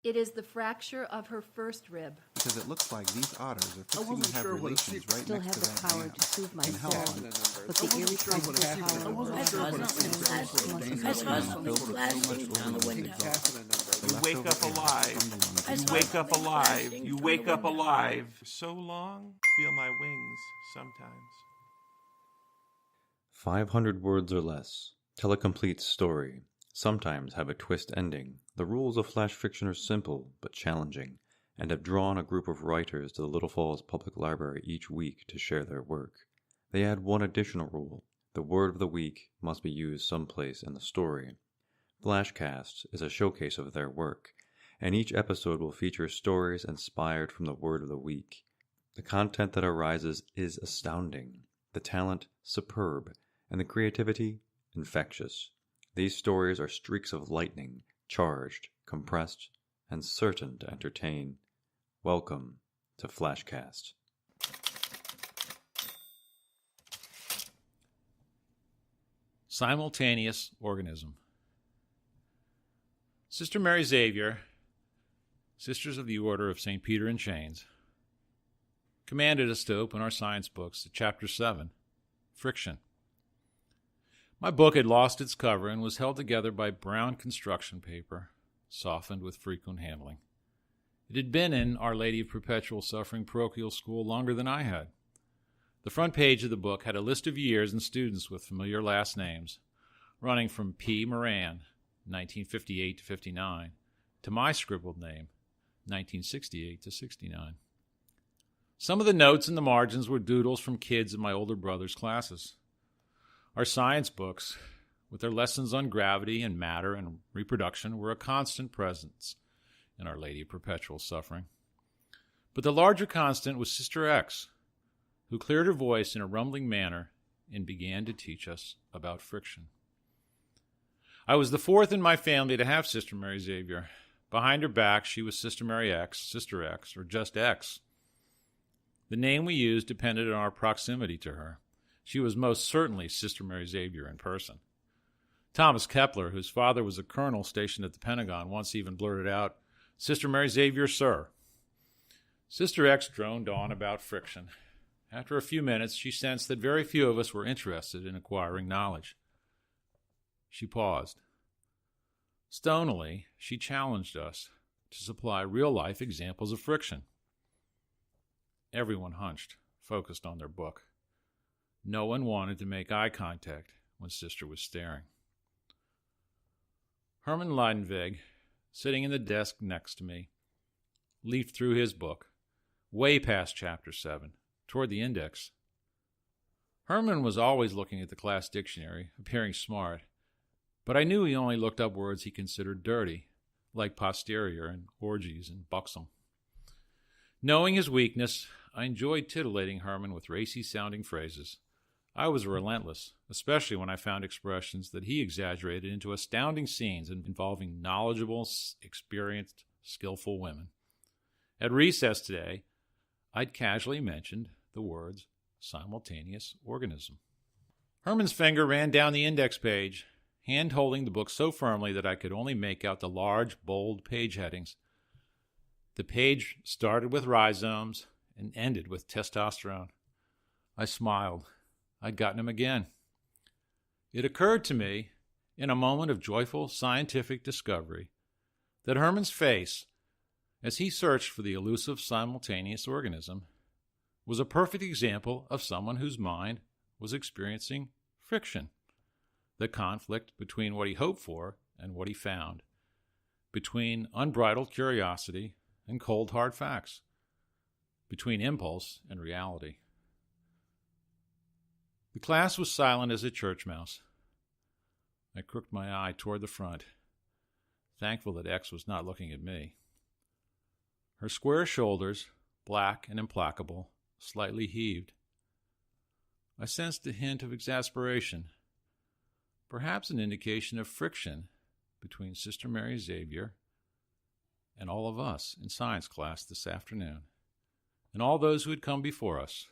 It is the fracture of her first rib. Because it looks like these otters are fixing to have relations right Still next have to the that power dam. to soothe And how myself, often but the irrepressible power of You wake up alive. You wake up alive. You wake up alive. So long, feel my wings sometimes. 500 words or less. Tell a complete story. Sometimes have a twist ending. The rules of flash fiction are simple but challenging, and have drawn a group of writers to the Little Falls Public Library each week to share their work. They add one additional rule. The word of the week must be used someplace in the story. Flashcast is a showcase of their work, and each episode will feature stories inspired from the word of the week. The content that arises is astounding, the talent superb, and the creativity infectious. These stories are streaks of lightning, charged, compressed, and certain to entertain. Welcome to Flashcast. Simultaneous organism. Sister Mary Xavier, Sisters of the Order of St. Peter in Chains, commanded us to open our science books to Chapter 7, Friction. My book had lost its cover and was held together by brown construction paper, softened with frequent handling. It had been in Our Lady of Perpetual Suffering parochial school longer than I had. The front page of the book had a list of years and students with familiar last names, running from P. Moran, 1958 to 59, to my scribbled name, 1968 to 69. Some of the notes in the margins were doodles from kids in my older brother's classes. Our science books, with their lessons on gravity and matter and reproduction, were a constant presence in Our Lady of Perpetual Suffering. But the larger constant was Sister X, who cleared her voice in a rumbling manner and began to teach us about friction. I was the fourth in my family to have Sister Mary Xavier. Behind her back, she was Sister Mary X, Sister X, or just X. The name we used depended on our proximity to her. She was most certainly Sister Mary Xavier in person. Thomas Kepler, whose father was a colonel stationed at the Pentagon, once even blurted out, "Sister Mary Xavier, sir." Sister X droned on about friction. After a few minutes, she sensed that very few of us were interested in acquiring knowledge. She paused. Stonily, she challenged us to supply real-life examples of friction. Everyone hunched, focused on their book. No one wanted to make eye contact when Sister was staring. Herman Leidenweg, sitting in the desk next to me, leafed through his book, way past Chapter 7, toward the index. Herman was always looking at the class dictionary, appearing smart, but I knew he only looked up words he considered dirty, like posterior and orgies and buxom. Knowing his weakness, I enjoyed titillating Herman with racy-sounding phrases. I was relentless, especially when I found expressions that he exaggerated into astounding scenes involving knowledgeable, experienced, skillful women. At recess today, I'd casually mentioned the words simultaneous organism. Herman's finger ran down the index page, hand-holding the book so firmly that I could only make out the large, bold page headings. The page started with rhizomes and ended with testosterone. I smiled. I'd gotten him again. It occurred to me, in a moment of joyful scientific discovery, that Herman's face, as he searched for the elusive simultaneous organism, was a perfect example of someone whose mind was experiencing friction, the conflict between what he hoped for and what he found, between unbridled curiosity and cold hard facts, between impulse and reality. The class was silent as a church mouse. I crooked my eye toward the front, thankful that X was not looking at me. Her square shoulders, black and implacable, slightly heaved. I sensed a hint of exasperation, perhaps an indication of friction between Sister Mary Xavier and all of us in science class this afternoon, and all those who had come before us,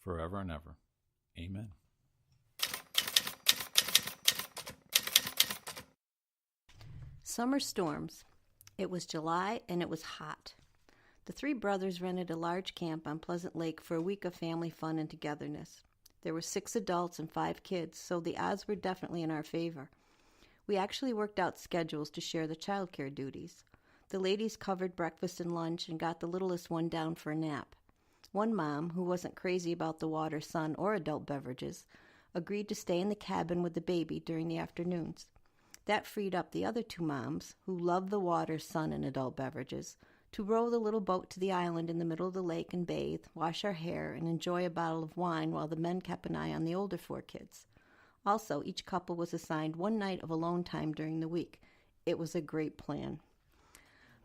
forever and ever. Amen. Summer storms. It was July, and it was hot. The three brothers rented a large camp on Pleasant Lake for a week of family fun and togetherness. There were 6 adults and 5 kids, so the odds were definitely in our favor. We actually worked out schedules to share the childcare duties. The ladies covered breakfast and lunch and got the littlest one down for a nap. One mom, who wasn't crazy about the water, sun, or adult beverages, agreed to stay in the cabin with the baby during the afternoons. That freed up the other 2 moms, who loved the water, sun, and adult beverages, to row the little boat to the island in the middle of the lake and bathe, wash our hair, and enjoy a bottle of wine while the men kept an eye on the older 4 kids. Also, each couple was assigned 1 night of alone time during the week. It was a great plan.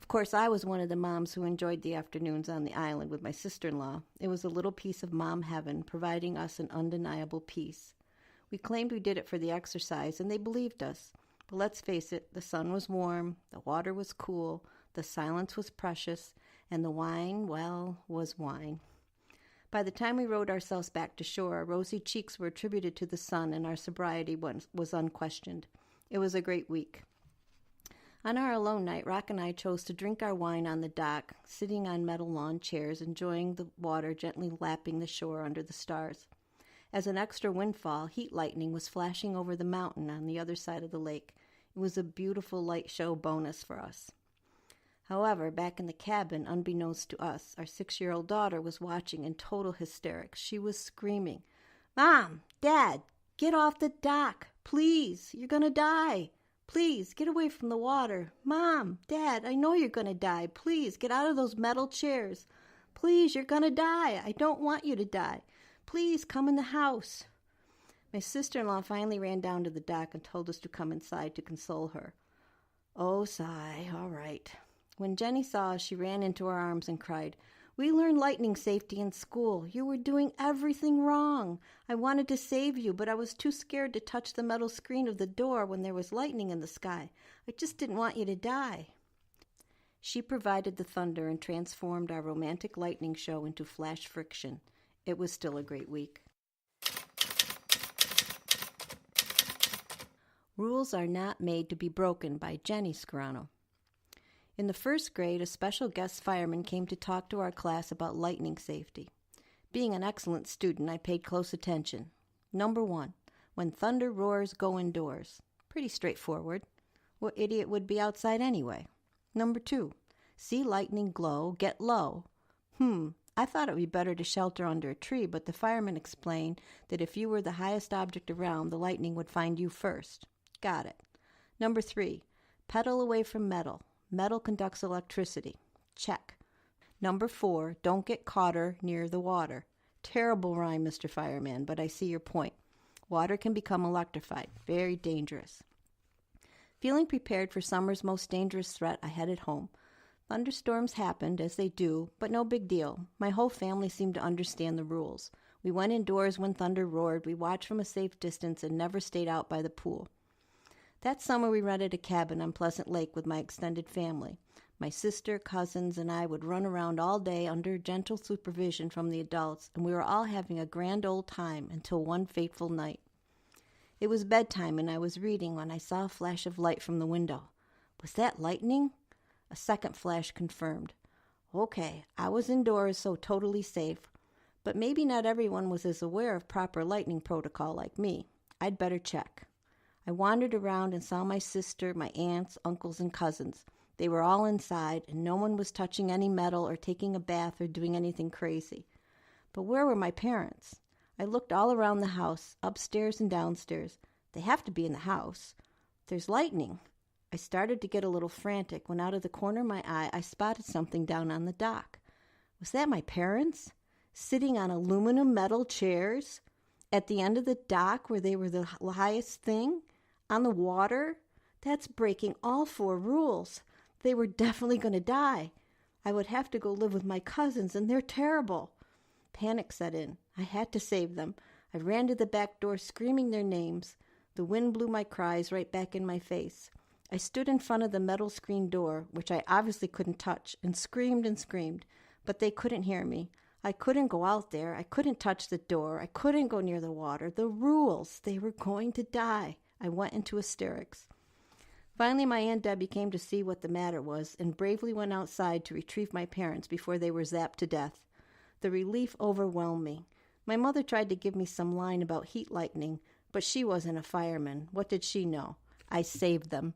Of course, I was one of the moms who enjoyed the afternoons on the island with my sister-in-law. It was a little piece of mom heaven, providing us an undeniable peace. We claimed we did it for the exercise, and they believed us. But let's face it, the sun was warm, the water was cool, the silence was precious, and the wine, well, was wine. By the time we rowed ourselves back to shore, our rosy cheeks were attributed to the sun, and our sobriety was unquestioned. It was a great week. On our alone night, Rock and I chose to drink our wine on the dock, sitting on metal lawn chairs, enjoying the water gently lapping the shore under the stars. As an extra windfall, heat lightning was flashing over the mountain on the other side of the lake. It was a beautiful light show bonus for us. However, back in the cabin, unbeknownst to us, our 6-year-old daughter was watching in total hysterics. She was screaming, "Mom! Dad! Get off the dock! Please! You're going to die! Please, get away from the water! Mom! Dad! I know you're going to die! Please, get out of those metal chairs! Please, you're going to die! I don't want you to die! Please, come in the house!" My sister-in-law finally ran down to the dock and told us to come inside to console her. Oh, sigh, all right. When Jenny saw us, she ran into our arms and cried, "We learned lightning safety in school. You were doing everything wrong. I wanted to save you, but I was too scared to touch the metal screen of the door when there was lightning in the sky. I just didn't want you to die." She provided the thunder and transformed our romantic lightning show into flash friction. It was still a great week. Rules Are Not Made to Be Broken by Jenny Scarano. In the 1st grade, a special guest fireman came to talk to our class about lightning safety. Being an excellent student, I paid close attention. Number 1, when thunder roars, go indoors. Pretty straightforward. What idiot would be outside anyway? Number 2, see lightning glow, get low. I thought it would be better to shelter under a tree, but the fireman explained that if you were the highest object around, the lightning would find you first. Got it. Number 3, pedal away from metal. Metal conducts electricity. Check. Number 4, don't get caughter near the water. Terrible rhyme, Mr. Fireman, but I see your point. Water can become electrified. Very dangerous. Feeling prepared for summer's most dangerous threat, I headed home. Thunderstorms happened, as they do, but no big deal. My whole family seemed to understand the rules. We went indoors when thunder roared, we watched from a safe distance, and never stayed out by the pool. That summer we rented a cabin on Pleasant Lake with my extended family. My sister, cousins, and I would run around all day under gentle supervision from the adults, and we were all having a grand old time until one fateful night. It was bedtime, and I was reading when I saw a flash of light from the window. Was that lightning? A second flash confirmed. Okay, I was indoors, so totally safe. But maybe not everyone was as aware of proper lightning protocol like me. I'd better check. I wandered around and saw my sister, my aunts, uncles, and cousins. They were all inside, and no one was touching any metal or taking a bath or doing anything crazy. But where were my parents? I looked all around the house, upstairs and downstairs. They have to be in the house. There's lightning. I started to get a little frantic when out of the corner of my eye I spotted something down on the dock. Was that my parents? Sitting on aluminum metal chairs? At the end of the dock where they were the highest thing? On the water? That's breaking all 4 rules. They were definitely going to die. I would have to go live with my cousins, and they're terrible. Panic set in. I had to save them. I ran to the back door screaming their names. The wind blew my cries right back in my face. I stood in front of the metal screen door, which I obviously couldn't touch, and screamed, but they couldn't hear me. I couldn't go out there. I couldn't touch the door. I couldn't go near the water. The rules. They were going to die. I went into hysterics. Finally, my Aunt Debbie came to see what the matter was and bravely went outside to retrieve my parents before they were zapped to death. The relief overwhelmed me. My mother tried to give me some line about heat lightning, but she wasn't a fireman. What did she know? I saved them.